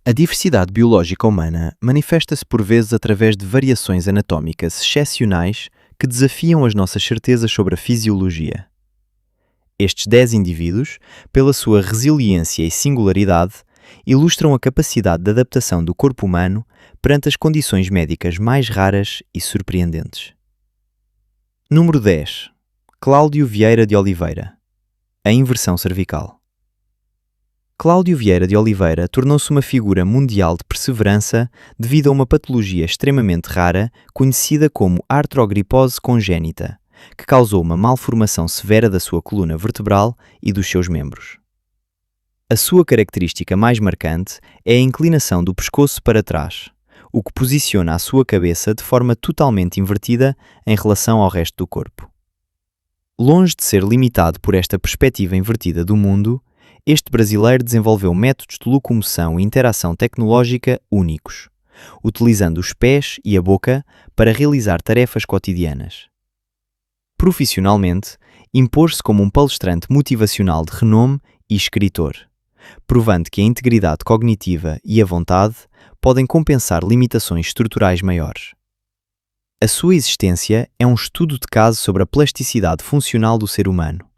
A diversidade biológica humana manifesta-se por vezes através de variações anatómicas excepcionais que desafiam as nossas certezas sobre a fisiologia. Estes 10 indivíduos, pela sua resiliência e singularidade, ilustram a capacidade de adaptação do corpo humano perante as condições médicas mais raras e surpreendentes. Número 10. Cláudio Vieira de Oliveira. A inversão cervical. Cláudio Vieira de Oliveira tornou-se uma figura mundial de perseverança devido a uma patologia extremamente rara conhecida como artrogripose congénita, que causou uma malformação severa da sua coluna vertebral e dos seus membros. A sua característica mais marcante é a inclinação do pescoço para trás, o que posiciona a sua cabeça de forma totalmente invertida em relação ao resto do corpo. Longe de ser limitado por esta perspectiva invertida do mundo, este brasileiro desenvolveu métodos de locomoção e interação tecnológica únicos, utilizando os pés e a boca para realizar tarefas cotidianas. Profissionalmente, impôs-se como um palestrante motivacional de renome e escritor, provando que a integridade cognitiva e a vontade podem compensar limitações estruturais maiores. A sua existência é um estudo de caso sobre a plasticidade funcional do ser humano,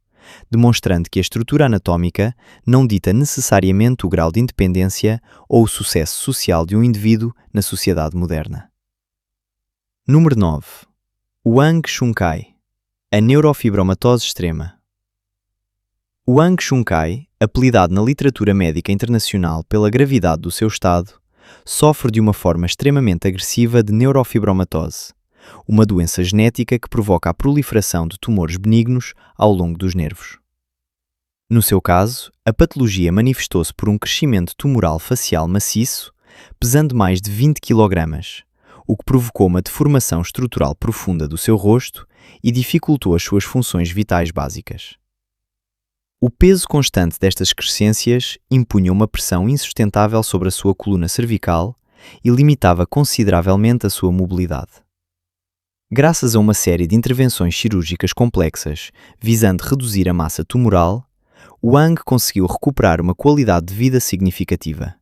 demonstrando que a estrutura anatómica não dita necessariamente o grau de independência ou o sucesso social de um indivíduo na sociedade moderna. Número 9. Wang Chunkai. A neurofibromatose extrema. Wang Chunkai, apelidado na literatura médica internacional pela gravidade do seu estado, sofre de uma forma extremamente agressiva de neurofibromatose, uma doença genética que provoca a proliferação de tumores benignos ao longo dos nervos. No seu caso, a patologia manifestou-se por um crescimento tumoral facial maciço, pesando mais de 20 kg, o que provocou uma deformação estrutural profunda do seu rosto e dificultou as suas funções vitais básicas. O peso constante destas excrescências impunha uma pressão insustentável sobre a sua coluna cervical e limitava consideravelmente a sua mobilidade. Graças a uma série de intervenções cirúrgicas complexas visando reduzir a massa tumoral, Wang conseguiu recuperar uma qualidade de vida significativa.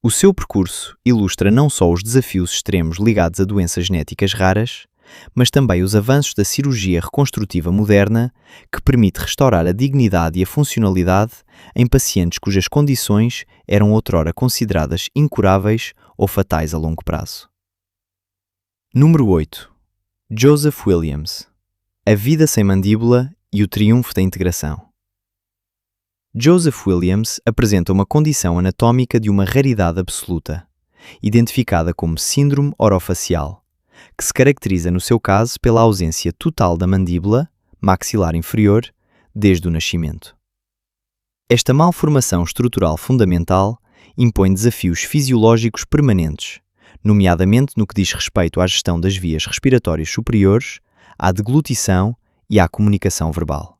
O seu percurso ilustra não só os desafios extremos ligados a doenças genéticas raras, mas também os avanços da cirurgia reconstrutiva moderna, que permite restaurar a dignidade e a funcionalidade em pacientes cujas condições eram outrora consideradas incuráveis ou fatais a longo prazo. Número 8. Joseph Williams. A vida sem mandíbula e o triunfo da integração. Joseph Williams apresenta uma condição anatómica de uma raridade absoluta, identificada como síndrome orofacial, que se caracteriza no seu caso pela ausência total da mandíbula, maxilar inferior, desde o nascimento. Esta malformação estrutural fundamental impõe desafios fisiológicos permanentes, nomeadamente no que diz respeito à gestão das vias respiratórias superiores, à deglutição e à comunicação verbal.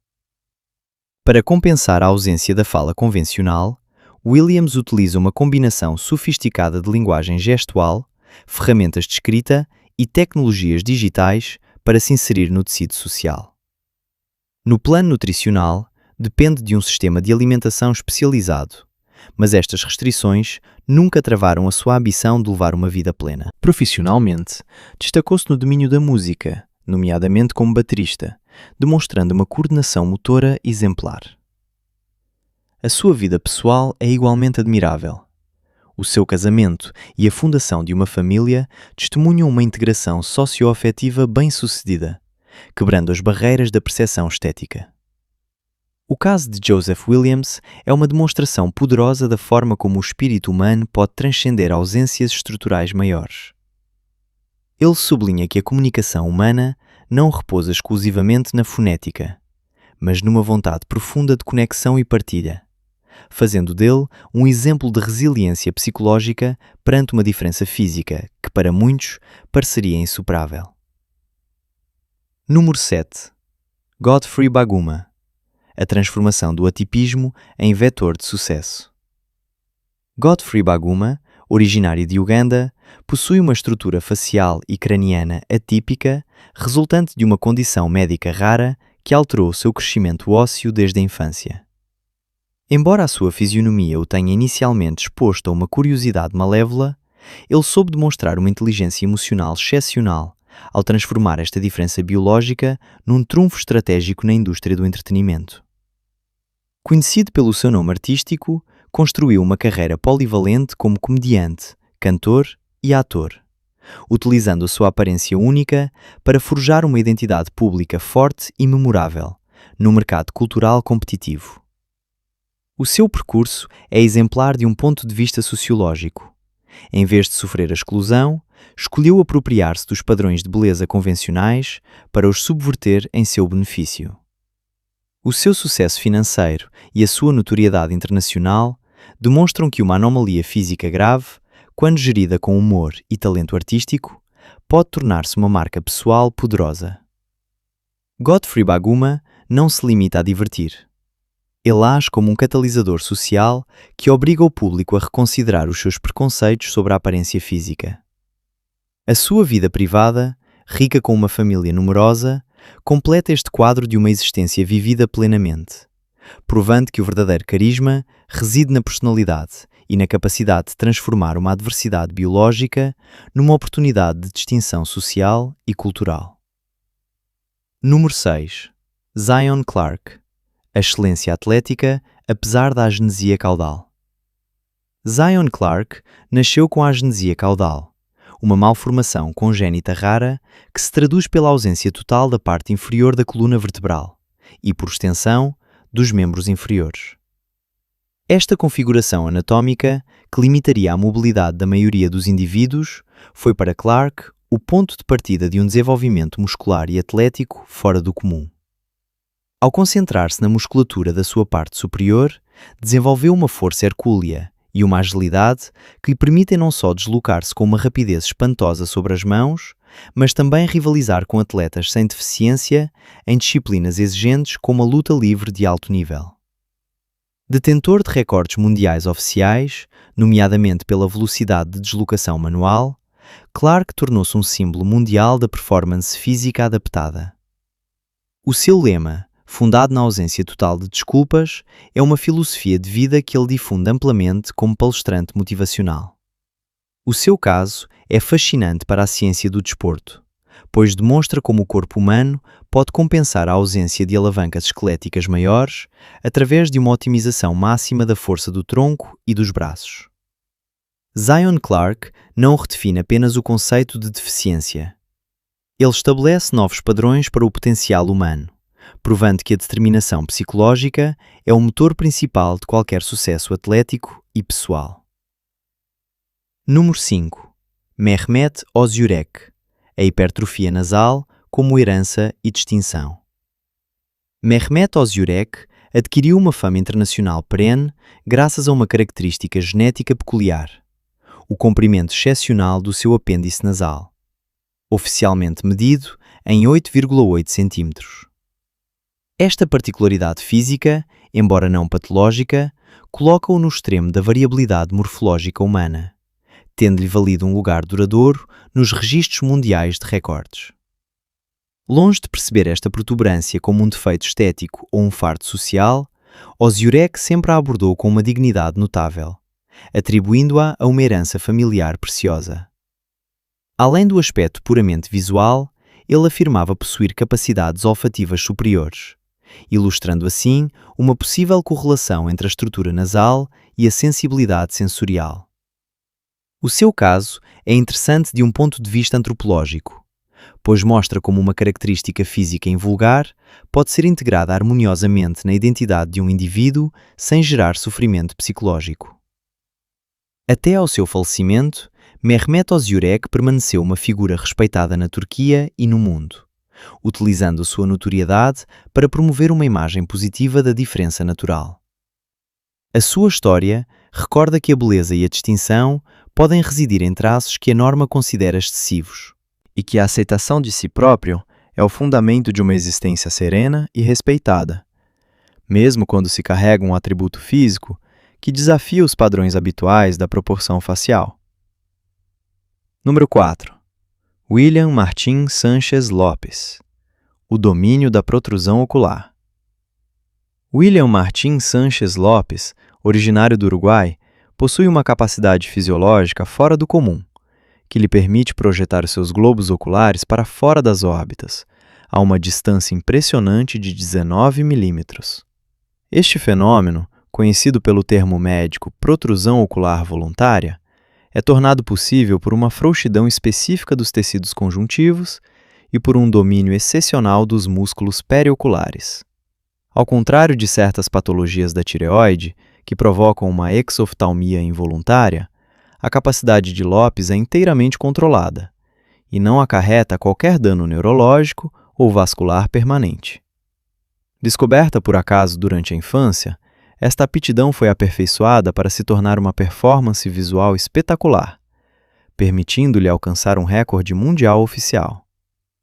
Para compensar a ausência da fala convencional, Williams utiliza uma combinação sofisticada de linguagem gestual, ferramentas de escrita e tecnologias digitais para se inserir no tecido social. No plano nutricional, depende de um sistema de alimentação especializado, mas estas restrições nunca travaram a sua ambição de levar uma vida plena. Profissionalmente, destacou-se no domínio da música, nomeadamente como baterista, demonstrando uma coordenação motora exemplar. A sua vida pessoal é igualmente admirável. O seu casamento e a fundação de uma família testemunham uma integração socioafetiva bem-sucedida, quebrando as barreiras da percepção estética. O caso de Joseph Williams é uma demonstração poderosa da forma como o espírito humano pode transcender ausências estruturais maiores. Ele sublinha que a comunicação humana não repousa exclusivamente na fonética, mas numa vontade profunda de conexão e partilha, fazendo dele um exemplo de resiliência psicológica perante uma diferença física que, para muitos, pareceria insuperável. Número 7. Godfrey Baguma. A transformação do atipismo em vetor de sucesso. Godfrey Baguma, originário de Uganda, possui uma estrutura facial e craniana atípica, resultante de uma condição médica rara que alterou seu crescimento ósseo desde a infância. Embora a sua fisionomia o tenha inicialmente exposto a uma curiosidade malévola, ele soube demonstrar uma inteligência emocional excepcional ao transformar esta diferença biológica num trunfo estratégico na indústria do entretenimento. Conhecido pelo seu nome artístico, construiu uma carreira polivalente como comediante, cantor e ator, utilizando a sua aparência única para forjar uma identidade pública forte e memorável no mercado cultural competitivo. O seu percurso é exemplar de um ponto de vista sociológico. Em vez de sofrer a exclusão, escolheu apropriar-se dos padrões de beleza convencionais para os subverter em seu benefício. O seu sucesso financeiro e a sua notoriedade internacional demonstram que uma anomalia física grave, quando gerida com humor e talento artístico, pode tornar-se uma marca pessoal poderosa. Godfrey Baguma não se limita a divertir. Ele age como um catalisador social que obriga o público a reconsiderar os seus preconceitos sobre a aparência física. A sua vida privada, rica com uma família numerosa, completa este quadro de uma existência vivida plenamente, provando que o verdadeiro carisma reside na personalidade e na capacidade de transformar uma adversidade biológica numa oportunidade de distinção social e cultural. Número 6. Zion Clark. A excelência atlética, apesar da agenesia caudal. Zion Clark nasceu com a agenesia caudal, uma malformação congénita rara que se traduz pela ausência total da parte inferior da coluna vertebral e, por extensão, dos membros inferiores. Esta configuração anatómica, que limitaria a mobilidade da maioria dos indivíduos, foi para Clark o ponto de partida de um desenvolvimento muscular e atlético fora do comum. Ao concentrar-se na musculatura da sua parte superior, desenvolveu uma força hercúlea e uma agilidade que lhe permitem não só deslocar-se com uma rapidez espantosa sobre as mãos, mas também rivalizar com atletas sem deficiência em disciplinas exigentes como a luta livre de alto nível. Detentor de recordes mundiais oficiais, nomeadamente pela velocidade de deslocação manual, Clark tornou-se um símbolo mundial da performance física adaptada. O seu lema, fundado na ausência total de desculpas, é uma filosofia de vida que ele difunde amplamente como palestrante motivacional. O seu caso é fascinante para a ciência do desporto, pois demonstra como o corpo humano pode compensar a ausência de alavancas esqueléticas maiores através de uma otimização máxima da força do tronco e dos braços. Zion Clark não redefine apenas o conceito de deficiência. Ele estabelece novos padrões para o potencial humano, provando que a determinação psicológica é o motor principal de qualquer sucesso atlético e pessoal. Número 5. Mehmet Ozyurek. A hipertrofia nasal como herança e distinção. Mehmet Ozyurek adquiriu uma fama internacional perene graças a uma característica genética peculiar: o comprimento excepcional do seu apêndice nasal, oficialmente medido em 8,8 cm. Esta particularidade física, embora não patológica, coloca-o no extremo da variabilidade morfológica humana, tendo-lhe valido um lugar duradouro nos registros mundiais de recordes. Longe de perceber esta protuberância como um defeito estético ou um fardo social, Ozyurek sempre a abordou com uma dignidade notável, atribuindo-a a uma herança familiar preciosa. Além do aspecto puramente visual, ele afirmava possuir capacidades olfativas superiores, ilustrando assim uma possível correlação entre a estrutura nasal e a sensibilidade sensorial. O seu caso é interessante de um ponto de vista antropológico, pois mostra como uma característica física invulgar pode ser integrada harmoniosamente na identidade de um indivíduo sem gerar sofrimento psicológico. Até ao seu falecimento, Mehmet Ozyurek permaneceu uma figura respeitada na Turquia e no mundo, utilizando a sua notoriedade para promover uma imagem positiva da diferença natural. A sua história recorda que a beleza e a distinção podem residir em traços que a norma considera excessivos, e que a aceitação de si próprio é o fundamento de uma existência serena e respeitada, mesmo quando se carrega um atributo físico que desafia os padrões habituais da proporção facial. Número 4. William Martín Sánchez Lopes. O domínio da protrusão ocular. William Martín Sánchez Lopes, originário do Uruguai, possui uma capacidade fisiológica fora do comum, que lhe permite projetar os seus globos oculares para fora das órbitas, a uma distância impressionante de 19 milímetros. Este fenômeno, conhecido pelo termo médico protrusão ocular voluntária, é tornado possível por uma frouxidão específica dos tecidos conjuntivos e por um domínio excepcional dos músculos perioculares. Ao contrário de certas patologias da tireoide, que provocam uma exoftalmia involuntária, a capacidade de Lopes é inteiramente controlada e não acarreta qualquer dano neurológico ou vascular permanente. Descoberta por acaso durante a infância, esta aptidão foi aperfeiçoada para se tornar uma performance visual espetacular, permitindo-lhe alcançar um recorde mundial oficial.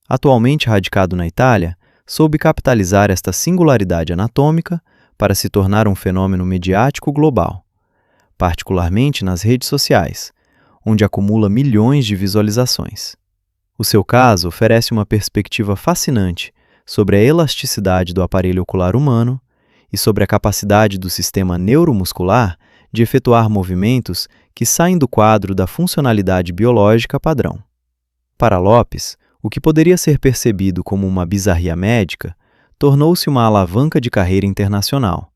Atualmente radicado na Itália, soube capitalizar esta singularidade anatômica para se tornar um fenômeno mediático global, particularmente nas redes sociais, onde acumula milhões de visualizações. O seu caso oferece uma perspectiva fascinante sobre a elasticidade do aparelho ocular humano e sobre a capacidade do sistema neuromuscular de efetuar movimentos que saem do quadro da funcionalidade biológica padrão. Para Lopes, o que poderia ser percebido como uma bizarria médica tornou-se uma alavanca de carreira internacional,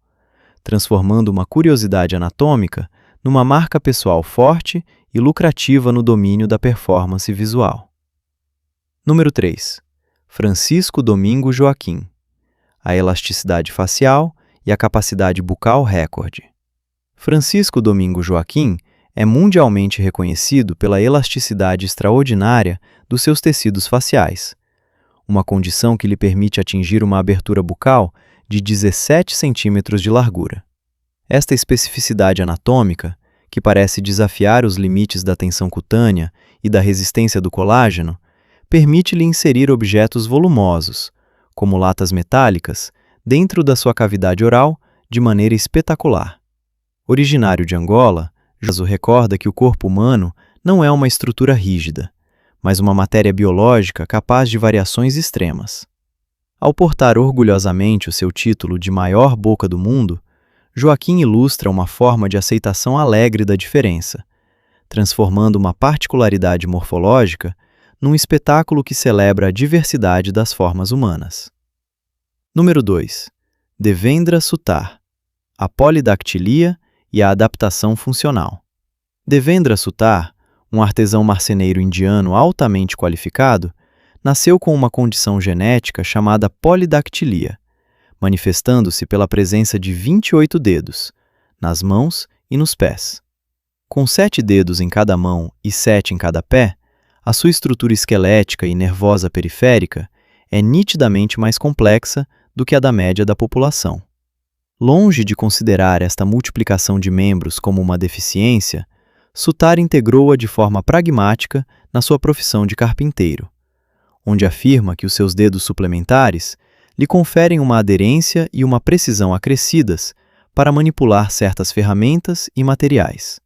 transformando uma curiosidade anatômica numa marca pessoal forte e lucrativa no domínio da performance visual. Número 3. Francisco Domingo Joaquim. A elasticidade facial e a capacidade bucal recorde. Francisco Domingo Joaquim é mundialmente reconhecido pela elasticidade extraordinária dos seus tecidos faciais, uma condição que lhe permite atingir uma abertura bucal de 17 centímetros de largura. Esta especificidade anatômica, que parece desafiar os limites da tensão cutânea e da resistência do colágeno, permite-lhe inserir objetos volumosos, como latas metálicas, dentro da sua cavidade oral de maneira espetacular. Originário de Angola, Josu recorda que o corpo humano não é uma estrutura rígida, mas uma matéria biológica capaz de variações extremas. Ao portar orgulhosamente o seu título de maior boca do mundo, Joaquim ilustra uma forma de aceitação alegre da diferença, transformando uma particularidade morfológica num espetáculo que celebra a diversidade das formas humanas. Número 2. Devendra Sutar. A polidactilia e a adaptação funcional. Devendra Sutar, um artesão marceneiro indiano altamente qualificado, nasceu com uma condição genética chamada polidactilia, manifestando-se pela presença de 28 dedos, nas mãos e nos pés. Com 7 dedos em cada mão e 7 em cada pé, a sua estrutura esquelética e nervosa periférica é nitidamente mais complexa do que a da média da população. Longe de considerar esta multiplicação de membros como uma deficiência, Sutar integrou-a de forma pragmática na sua profissão de carpinteiro, onde afirma que os seus dedos suplementares lhe conferem uma aderência e uma precisão acrescidas para manipular certas ferramentas e materiais.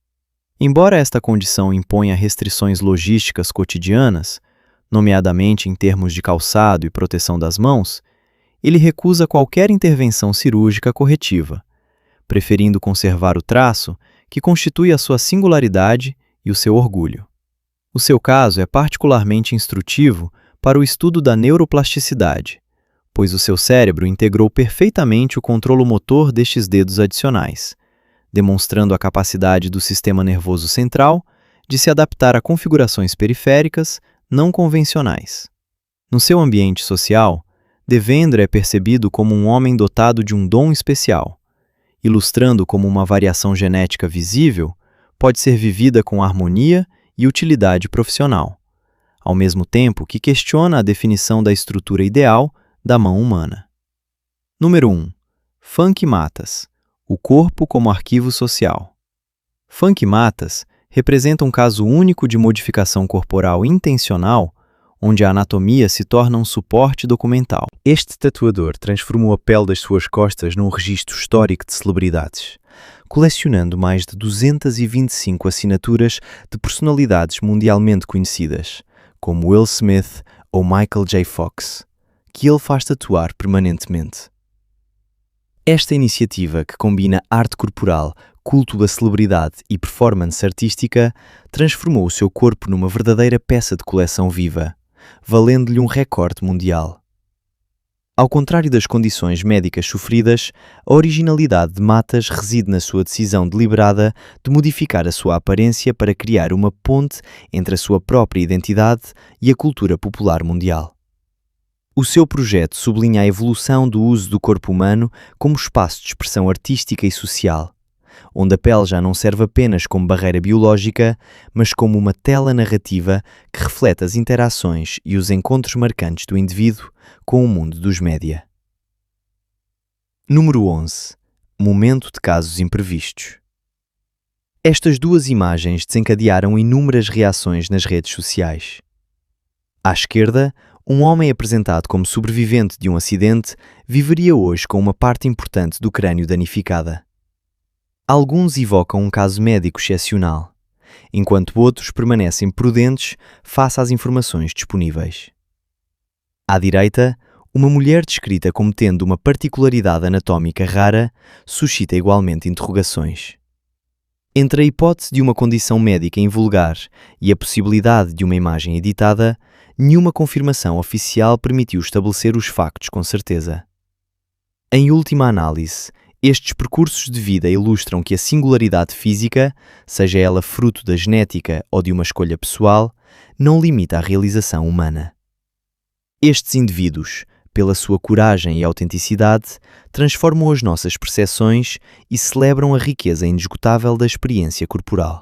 Embora esta condição imponha restrições logísticas cotidianas, nomeadamente em termos de calçado e proteção das mãos, ele recusa qualquer intervenção cirúrgica corretiva, preferindo conservar o traço que constitui a sua singularidade e o seu orgulho. O seu caso é particularmente instrutivo para o estudo da neuroplasticidade, pois o seu cérebro integrou perfeitamente o controlo motor destes dedos adicionais, demonstrando a capacidade do sistema nervoso central de se adaptar a configurações periféricas não convencionais. No seu ambiente social, Devendra é percebido como um homem dotado de um dom especial, ilustrando como uma variação genética visível pode ser vivida com harmonia e utilidade profissional, ao mesmo tempo que questiona a definição da estrutura ideal da mão humana. Número 1. Funky Matas. O corpo como arquivo social. Funky Matas representa um caso único de modificação corporal intencional, onde a anatomia se torna um suporte documental. Este tatuador transformou a pele das suas costas num registro histórico de celebridades, colecionando mais de 225 assinaturas de personalidades mundialmente conhecidas, como Will Smith ou Michael J. Fox, que ele faz tatuar permanentemente. Esta iniciativa, que combina arte corporal, culto da celebridade e performance artística, transformou o seu corpo numa verdadeira peça de coleção viva, valendo-lhe um recorde mundial. Ao contrário das condições médicas sofridas, a originalidade de Matas reside na sua decisão deliberada de modificar a sua aparência para criar uma ponte entre a sua própria identidade e a cultura popular mundial. O seu projeto sublinha a evolução do uso do corpo humano como espaço de expressão artística e social, onde a pele já não serve apenas como barreira biológica, mas como uma tela narrativa que reflete as interações e os encontros marcantes do indivíduo com o mundo dos média. Número 11. Momento de casos imprevistos. Estas duas imagens desencadearam inúmeras reações nas redes sociais. À esquerda, um homem apresentado como sobrevivente de um acidente viveria hoje com uma parte importante do crânio danificada. Alguns evocam um caso médico excepcional, enquanto outros permanecem prudentes face às informações disponíveis. À direita, uma mulher descrita como tendo uma particularidade anatómica rara suscita igualmente interrogações. Entre a hipótese de uma condição médica invulgar e a possibilidade de uma imagem editada, nenhuma confirmação oficial permitiu estabelecer os factos com certeza. Em última análise, estes percursos de vida ilustram que a singularidade física, seja ela fruto da genética ou de uma escolha pessoal, não limita a realização humana. Estes indivíduos, pela sua coragem e autenticidade, transformam as nossas percepções e celebram a riqueza indesgotável da experiência corporal.